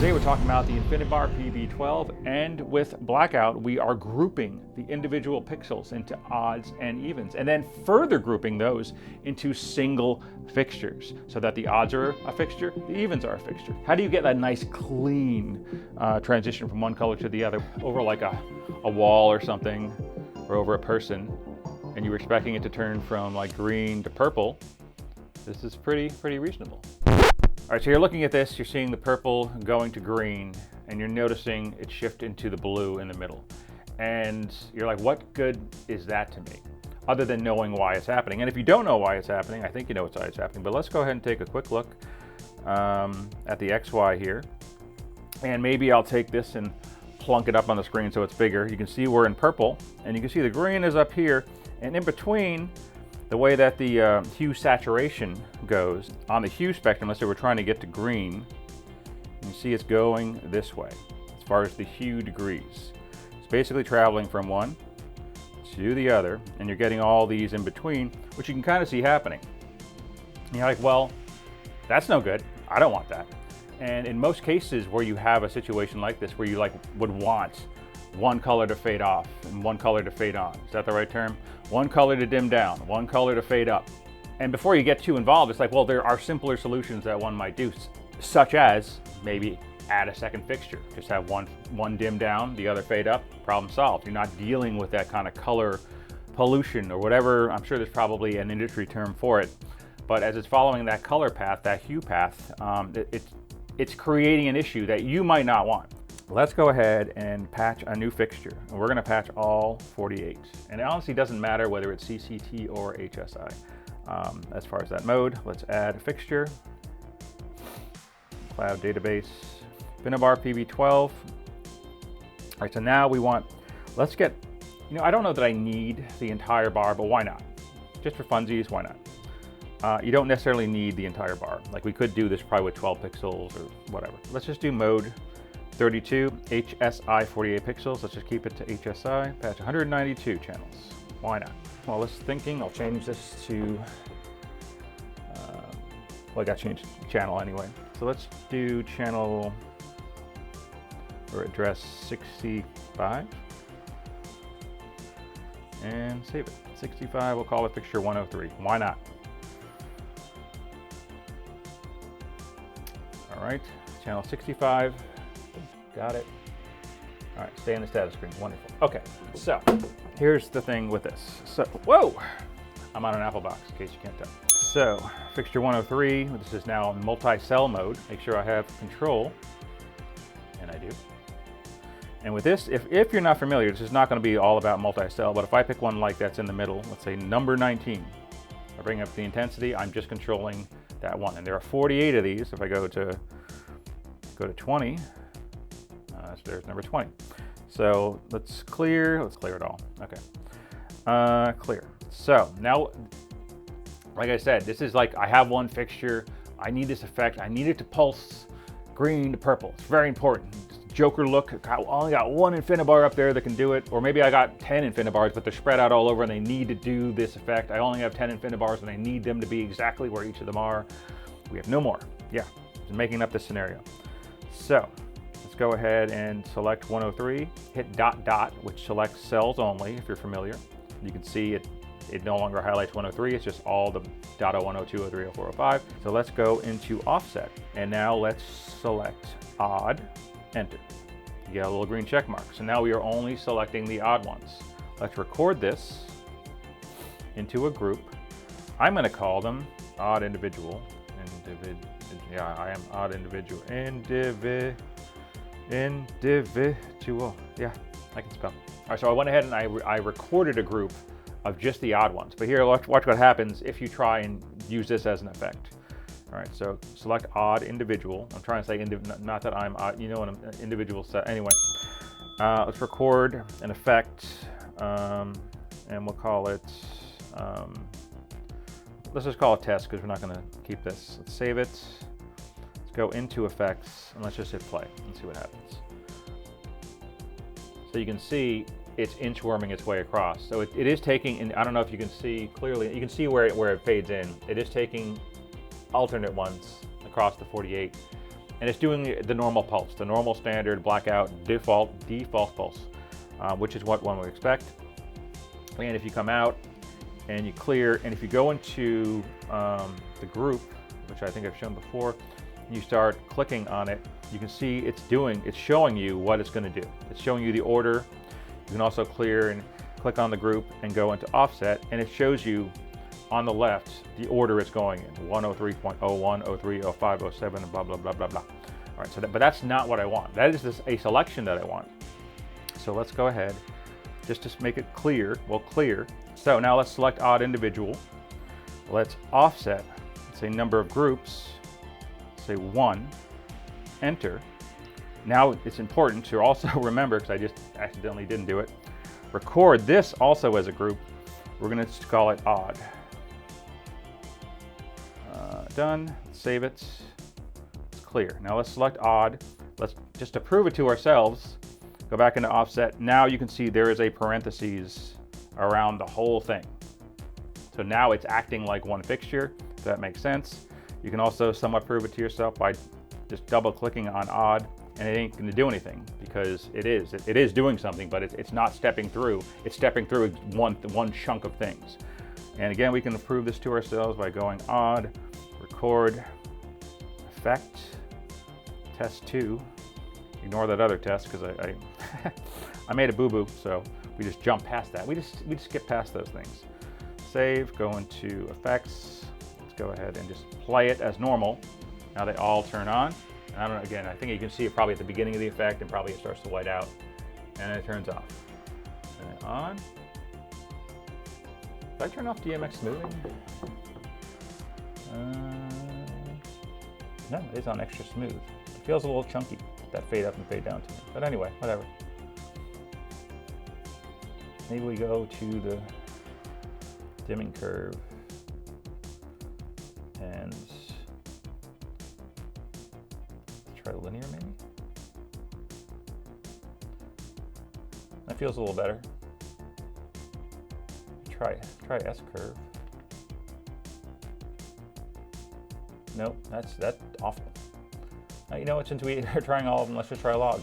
Today we're talking about the Infinibar PB12, and with blackout we are grouping the individual pixels into odds and evens, and then further grouping those into single fixtures so that the odds are a fixture, the evens are a fixture. How do you get that nice clean transition from one color to the other over like a wall or something, or over a person, and you were expecting it to turn from like green to purple? This is pretty reasonable. All right, so you're looking at this, you're seeing the purple going to green, and you're noticing it shift into the blue in the middle. And you're like, what good is that to me? Other than knowing why it's happening. And if you don't know why it's happening, I think you know why it's happening, but let's go ahead and take a quick look at the XY here. And maybe I'll take this and plunk it up on the screen so it's bigger. You can see we're in purple, and you can see the green is up here, and in between, the way that the hue saturation goes on the hue spectrum, let's say we're trying to get to green, you see it's going this way as far as the hue degrees. It's basically traveling from one to the other, and you're getting all these in between, which you can kind of see happening. And you're like, well, that's no good. I don't want that. And in most cases where you have a situation like this, where you would want one color to fade off and one color to fade on. Is that the right term? One color to dim down, one color to fade up. And before you get too involved, it's like, well, there are simpler solutions that one might do, such as maybe add a second fixture. Just have one dim down, the other fade up, problem solved. You're not dealing with that kind of color pollution or whatever. I'm sure there's probably an industry term for it. But as it's following that color path, that hue path, it's creating an issue that you might not want. Let's go ahead and patch a new fixture. And we're gonna patch all 48. And it honestly doesn't matter whether it's CCT or HSI. As far as that mode, let's add a fixture. Cloud database, Infinibar PB12. All right, so now let's get, I don't know that I need the entire bar, but why not? Just for funsies, why not? You don't necessarily need the entire bar. Like we could do this probably with 12 pixels or whatever. Let's just do mode 32, HSI 48 pixels. Let's just keep it to HSI, patch 192 channels. Why not? Well, let's thinking, I'll change this to, well, I got to change channel anyway. So let's do channel or address 65 and save it. 65, we'll call it fixture 103. Why not? All right, channel 65. Got it. All right, stay in the status screen. Wonderful. Okay, so here's the thing with this. So, whoa, I'm on an Apple box in case you can't tell. So, fixture 103, this is now in multi-cell mode. Make sure I have control, and I do. And with this, if you're not familiar, this is not going to be all about multi-cell, but if I pick one like that's in the middle, let's say number 19, I bring up the intensity, I'm just controlling that one. And there are 48 of these. If I go to 20, there's number 20. So let's clear it all. Okay, clear. So now, like I said, this is like, I have one fixture, I need this effect, I need it to pulse green to purple. It's very important. Joker look, I only got one Infinibar up there that can do it, or maybe I got 10 Infinibars, but they're spread out all over and they need to do this effect. I only have 10 Infinibars and I need them to be exactly where each of them are. We have no more. Yeah, I'm making up this scenario. So let's go ahead and select 103, hit dot dot, which selects cells only, if you're familiar. You can see it no longer highlights 103, it's just all the dot 0102, 03, 04, 05. So let's go into offset, and now let's select odd, enter. You get a little green check mark. So now we are only selecting the odd ones. Let's record this into a group. I'm gonna call them odd individual. Yeah, I am odd individual. Individual. Yeah, I can spell. All right, so I went ahead and I recorded a group of just the odd ones. But here, watch what happens if you try and use this as an effect. All right, so select odd individual. I'm trying to say not that I'm odd, what an individual set. Anyway, let's record an effect, and we'll call it, let's just call it test because we're not gonna keep this. Let's save it. Let's go into effects and let's just hit play and see what happens. So you can see it's inchworming its way across. So it is taking, and I don't know if you can see clearly, you can see where it fades in. It is taking alternate ones across the 48 and it's doing the normal pulse, the normal standard blackout default pulse, which is what one would expect. And if you come out and you clear, and if you go into the group, which I think I've shown before, you start clicking on it, you can see it's showing you what it's going to do. It's showing you the order. You can also clear and click on the group and go into offset, and it shows you on the left the order it's going in: 103.01, 03, 05, 07, and blah blah blah blah blah. All right, so but that's not what I want. That is a selection that I want. So let's go ahead, just to make it clear. We'll clear. So now let's select odd individual. Let's offset. Say number of groups. Say 1. Enter. Now it's important to also remember, because I just accidentally didn't do it, record this also as a group. We're going to call it odd. Done. Save it. It's clear. Now let's select odd. Let's just to prove it to ourselves, go back into offset. Now you can see there is a parentheses around the whole thing. So now it's acting like one fixture, if that makes sense. You can also somewhat prove it to yourself by just double clicking on odd, and it ain't going to do anything, because it is doing something, but it's not stepping through. It's stepping through one chunk of things. And again, we can prove this to ourselves by going odd, record, effect, test 2. Ignore that other test, because I made a boo-boo, so we just jump past that. We just skip past those things. Save, go into effects. Let's go ahead and just play it as normal. Now they all turn on. I don't know, again, I think you can see it probably at the beginning of the effect, and probably it starts to white out, and then it turns off. And then on. Did I turn off DMX smoothing? No, it is on extra smooth. It feels a little chunky, that fade up and fade down to me. But anyway, whatever. Maybe we go to the dimming curve and try linear maybe? That feels a little better. Try S curve. Nope, that's awful. You know what, since we are trying all of them, let's just try log.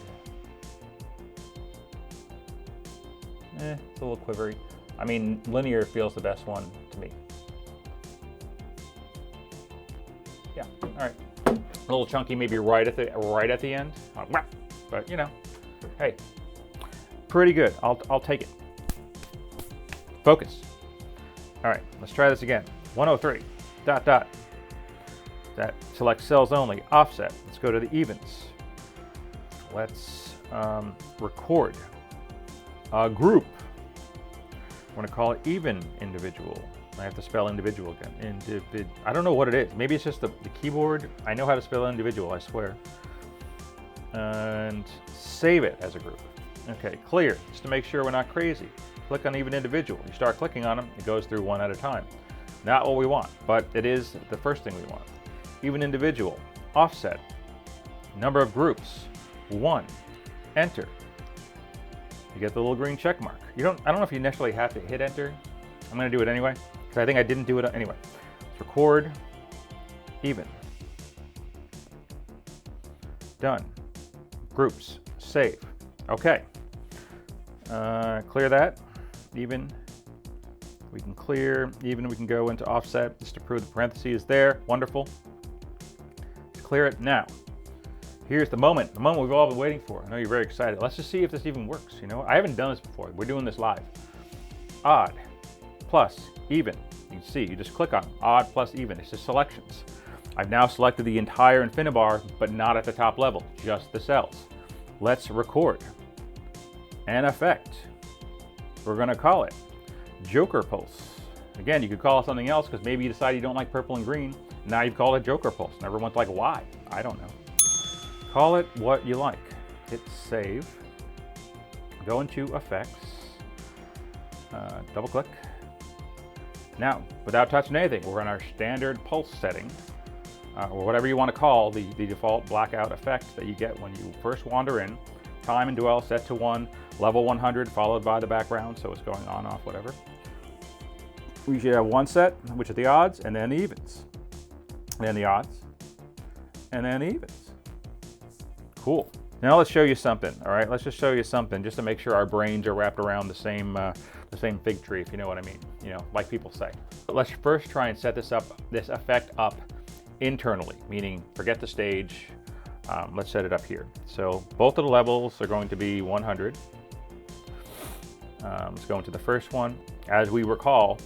It's a little quivery. I mean, linear feels the best one to me. Yeah, all right. A little chunky, maybe right at the end. But you know, hey, pretty good. I'll take it. Focus. All right, let's try this again. 103. ... That select cells only. Offset. Let's go to the evens. Let's record. Group. I want to call it even individual. I have to spell individual again. I don't know what it is. Maybe it's just the keyboard. I know how to spell individual, I swear. And save it as a group. Okay, clear, just to make sure we're not crazy. Click on even individual. You start clicking on them, it goes through one at a time. Not what we want, but it is the first thing we want. Even individual, offset, number of groups, 1, enter. You get the little green check mark. I don't know if you necessarily have to hit enter. I'm going to do it anyway, because I think I didn't do it anyway. Let's record, even. Done. Groups, save. Okay. Clear that. Even. We can clear. Even we can go into offset just to prove the parentheses there. Wonderful. Clear it now. Here's the moment we've all been waiting for. I know you're very excited. Let's just see if this even works. You know, I haven't done this before. We're doing this live. Odd, plus, even. You can see, you just click on odd plus even. It's just selections. I've now selected the entire InfiniBar, but not at the top level, just the cells. Let's record. And effect. We're gonna call it Joker Pulse. Again, you could call it something else, because maybe you decide you don't like purple and green. Now you've called it Joker Pulse. And everyone's like, why? I don't know. Call it what you like. Hit save. Go into effects. Double click. Now, without touching anything, we're on our standard pulse setting, or whatever you want to call the default blackout effect that you get when you first wander in. Time and dwell set to 1, level 100, followed by the background, so it's going on, off, whatever. We should have one set, which are the odds, and then the evens. And then the odds, and then the evens. Cool. Now let's show you something, all right? Let's just show you something just to make sure our brains are wrapped around the same fig tree, if you know what I mean, you know, like people say. But let's first try and set this effect up internally, meaning forget the stage. Let's set it up here. So both of the levels are going to be 100. Let's go into the first one. As we recall,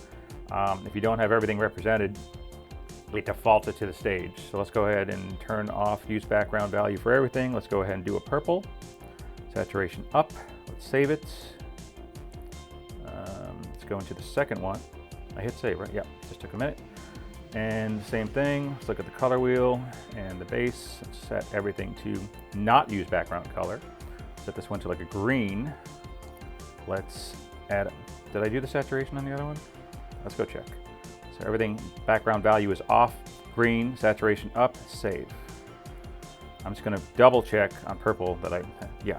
if you don't have everything represented, it defaults it to the stage. So let's go ahead and turn off use background value for everything. Let's go ahead and do a purple. Saturation up. Let's save it. Let's go into the second one. I hit save, right? Yeah, just took a minute. And same thing. Let's look at the color wheel and the base. Let's set everything to not use background color. Set this one to like a green. Let's add, did I do the saturation on the other one? Let's go check. So everything, background value is off, green, saturation up, save. I'm just gonna double check on purple that I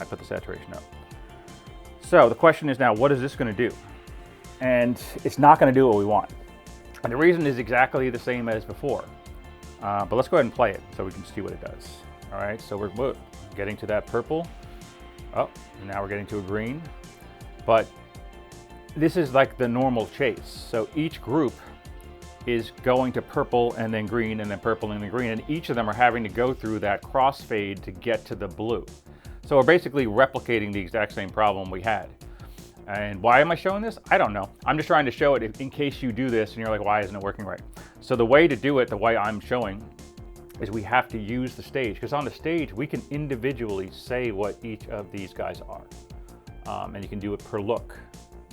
put the saturation up. So the question is now, what is this gonna do? And it's not gonna do what we want. And the reason is exactly the same as before. But let's go ahead and play it so we can see what it does. All right, so we're getting to that purple. Oh, now we're getting to a green. But this is like the normal chase. So each group is going to purple and then green and then purple and then green, and each of them are having to go through that crossfade to get to the blue. So we're basically replicating the exact same problem we had. And why am I showing this? I don't know. I'm just trying to show it in case you do this and you're like, why isn't it working right? So the way to do it, the way I'm showing, is we have to use the stage, because on the stage we can individually say what each of these guys are. And you can do it per look.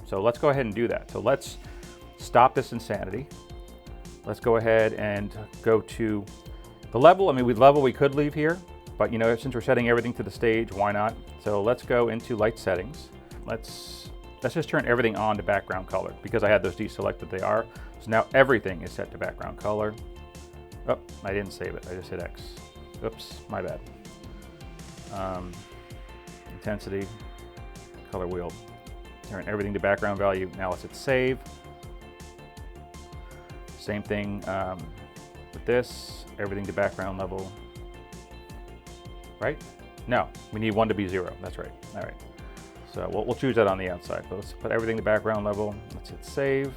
So let's go ahead and do that. So let's stop this insanity. Let's go ahead and go to the level. I mean, we could leave here, but you know, since we're setting everything to the stage, why not? So let's go into light settings. Let's just turn everything on to background color, because I had those deselected, they are. So now everything is set to background color. Oh, I didn't save it, I just hit X. Oops, my bad. Intensity, color wheel, turn everything to background value. Now let's hit save. Same thing with this, everything to background level, right? No, we need 1 to be 0, that's right, all right. So we'll choose that on the outside, but let's put everything to background level. Let's hit save.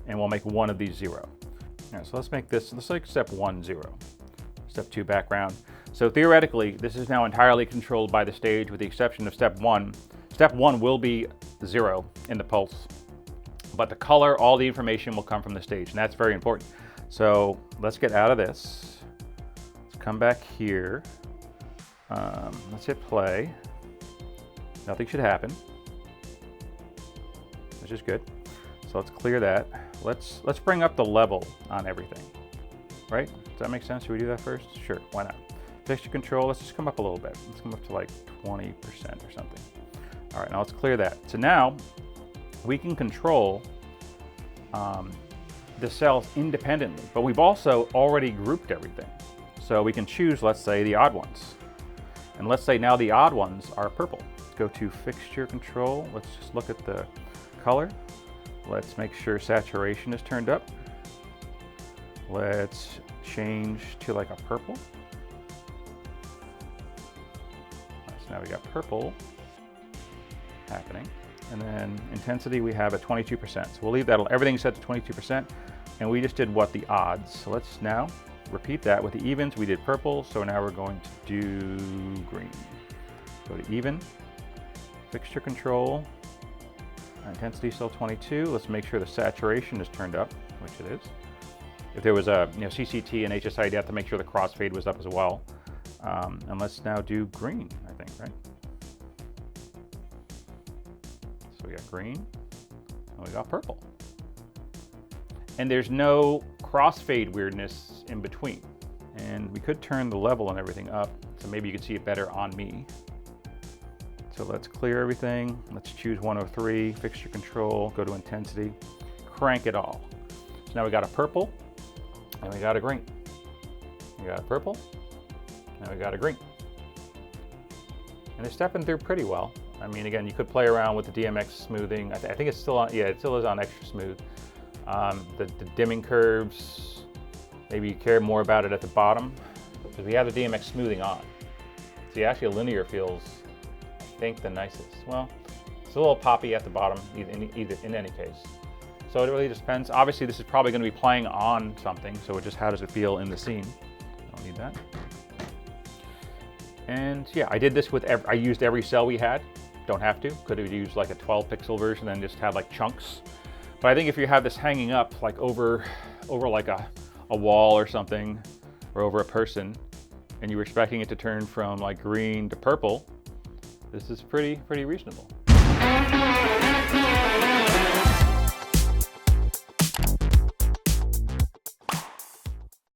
And we'll make 1 of these 0. All right, so let's make this, let's make step 1, 0. Step 2, background. So theoretically, this is now entirely controlled by the stage with the exception of step 1. Step 1 will be 0 in the pulse, but the color, all the information will come from the stage, and that's very important. So let's get out of this. Let's come back here. Let's hit play. Nothing should happen, which is good. So let's clear that. Let's bring up the level on everything, right? Does that make sense? Should we do that first? Sure, why not? Texture control, let's just come up a little bit. Let's come up to like 20% or something. All right, now let's clear that. So now we can control the cells independently, but we've also already grouped everything. So we can choose, let's say, the odd ones. And let's say now the odd ones are purple. Let's go to fixture control. Let's just look at the color. Let's make sure saturation is turned up. Let's change to like a purple. So now we got purple happening. And then intensity we have at 22%. So we'll leave that, everything's set to 22%. And we just did what, the odds. So let's now repeat that with the evens. We did purple, so now we're going to do green. Go to even, fixture control, intensity still 22. Let's make sure the saturation is turned up, which it is. If there was a CCT and HSI, you'd have to make sure the crossfade was up as well. And let's now do green, I think, right? So we got green, and we got purple. And there's no crossfade weirdness in between. And we could turn the level and everything up, so maybe you can see it better on me. So let's clear everything. Let's choose 103, fixture control, go to intensity, crank it all. So now we got a purple, and we got a green. We got a purple, and we got a green. And they're stepping through pretty well. I mean, again, you could play around with the DMX smoothing. I think it's still on, yeah, it still is on extra smooth. The dimming curves, maybe you care more about it at the bottom. because we have the DMX smoothing on. See, actually a linear feels, I think, the nicest. Well, it's a little poppy at the bottom in any case. So it really just depends. Obviously this is probably going to be playing on something, so it just how does it feel in the scene. Don't need that. And yeah, I did this with, I used every cell we had. Don't have to. Could have used like a 12 pixel version and just had like chunks. But I think if you have this hanging up like over like a wall or something, or over a person, and you were expecting it to turn from like green to purple, this is pretty reasonable.